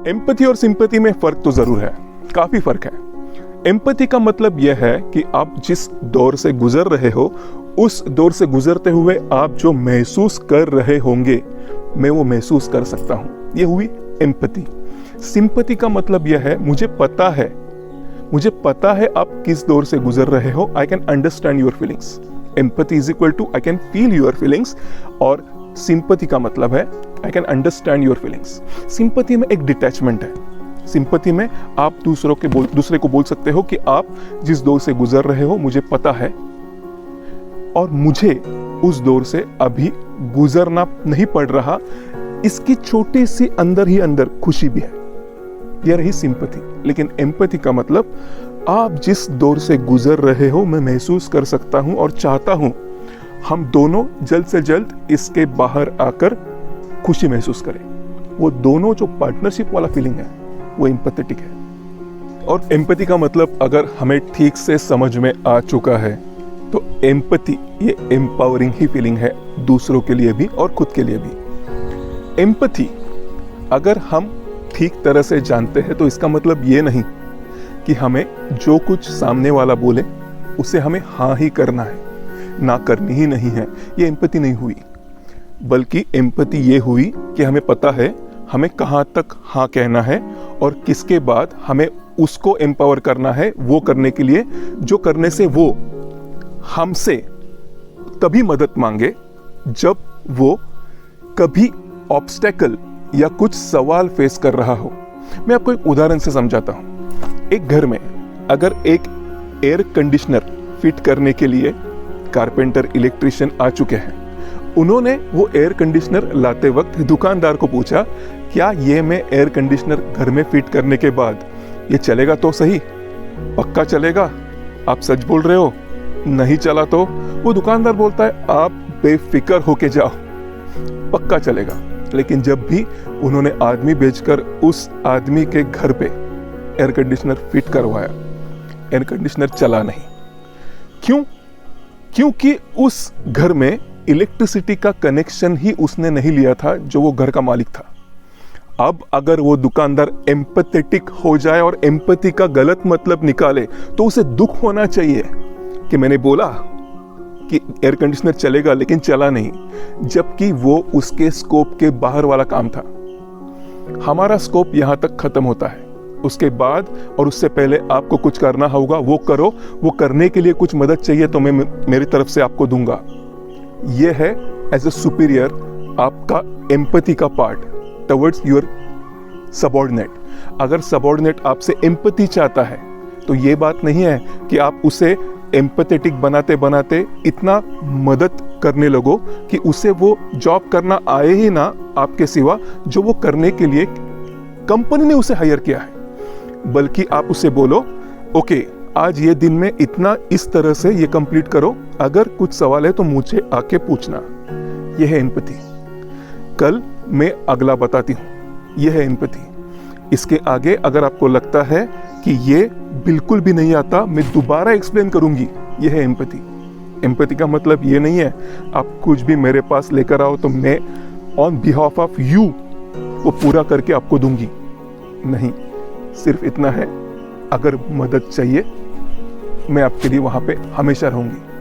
Empathy और sympathy में फर्क तो जरूर है, काफी फर्क है। एम्पैथी का मतलब यह है कि आप जिस दौर से गुजर रहे हो, उस दौर से गुजरते हुए आप जो महसूस कर रहे होंगे, मैं वो महसूस कर सकता हूं। ये हुई एम्पैथी। सिंपैथी का मतलब यह है, मुझे पता है आप किस दौर से गुजर रहे हो। I can understand your feelings. Empathy is equal to I can feel your feelings, और सिंपैथी का मतलब है I can understand your feelings. Sympathy में एक डिटैचमेंट है। सिंपैथी में आप दूसरे को बोल सकते हो कि आप जिस दौर से गुजर रहे हो मुझे पता है, और मुझे उस दौर से अभी गुजरना नहीं पड़ रहा, इसकी छोटी सी अंदर ही अंदर खुशी भी है। यह रही सिंपैथी। लेकिन एम्पैथी का मतलब आप जिस दौर से गुजर रहे हो मैं महसूस कर सकता हूं और चाहता हूं हम दोनों जल्द से जल्द इसके बाहर आकर खुशी महसूस करें। वो दोनों जो पार्टनरशिप वाला फीलिंग है वो एम्पैथेटिक है। और एम्पैथी का मतलब अगर हमें ठीक से समझ में आ चुका है तो एम्पैथी ये एम्पावरिंग ही फीलिंग है, दूसरों के लिए भी और खुद के लिए भी। एम्पैथी अगर हम ठीक तरह से जानते हैं तो इसका मतलब ये नहीं कि हमें जो कुछ सामने वाला बोले उसे हमें हाँ ही करना है, ना करनी ही नहीं है। ये एम्पैथी नहीं हुई, बल्कि एम्पैथी ये हुई कि हमें पता है हमें कहाँ तक हाँ कहना है और किसके बाद हमें उसको एम्पावर करना है वो करने के लिए, जो करने से वो हमसे तभी मदद मांगे जब वो कभी ऑब्स्टेकल या कुछ सवाल फेस कर रहा हो। मैं आपको एक उदाहरण से समझाता हूं। एक घर में अगर एक एयर कंडीशनर फिट करने के लिए कारपेंटर, इलेक्ट्रिशियन आ चुके हैं, उन्होंने वो एयर कंडीशनर लाते वक्त दुकानदार को पूछा, क्या ये मैं एयर कंडीशनर घर में फिट करने के बाद ये चलेगा तो सही, पक्का चलेगा? आप सच बोल रहे हो? नहीं चला तो? वो दुकानदार बोलता है, आप बेफिक्र होके जाओ, पक्का चलेगा। लेकिन जब भी उन्होंने आदमी भेजकर उस आदमी के घर पे एयर कंडीशनर फिट करवाया, एयर कंडीशनर चला नहीं। क्यों? क्योंकि उस घर में इलेक्ट्रिसिटी का कनेक्शन ही उसने नहीं लिया था जो वो घर का मालिक था। अब अगर वो दुकानदार एम्पैथेटिक हो जाए और एम्पैथी का गलत मतलब निकाले तो उसे दुख होना चाहिए कि मैंने बोला कि एयर कंडीशनर चलेगा लेकिन चला नहीं, जबकि वो उसके स्कोप के बाहर वाला काम था। हमारा स्कोप यहां तक खत्म होता है, उसके बाद और उससे पहले आपको कुछ करना होगा, वो करो। वो करने के लिए कुछ मदद चाहिए तो मैं मेरी तरफ से आपको दूंगा। यह है एज ए सुपीरियर आपका एम्पैथी का पार्ट टवर्ड्स योर सबऑर्डिनेट। अगर सबऑर्डिनेट आपसे एम्पैथी चाहता है तो ये बात नहीं है कि आप उसे एम्पैथेटिक बनाते बनाते इतना मदद करने लगो कि उसे वो जॉब करना आए ही ना आपके सिवा, जो वो करने के लिए कंपनी ने उसे हायर किया है। बल्कि आप उसे बोलो, ओके आज ये दिन में इतना इस तरह से ये कंप्लीट करो, अगर कुछ सवाल है तो मुझे आके पूछना। यह है एम्पैथी। कल मैं अगला बताती हूं, यह है एम्पैथी। इसके आगे अगर आपको लगता है कि ये बिल्कुल भी नहीं आता, मैं दोबारा एक्सप्लेन करूंगी। यह है एम्पैथी। एम्पैथी का मतलब ये नहीं है आप कुछ भी मेरे पास लेकर आओ तो मैं ऑन बिहाफ ऑफ यू वो पूरा करके आपको दूंगी। नहीं, सिर्फ इतना है, अगर मदद चाहिए मैं आपके लिए वहां पे हमेशा रहूंगी।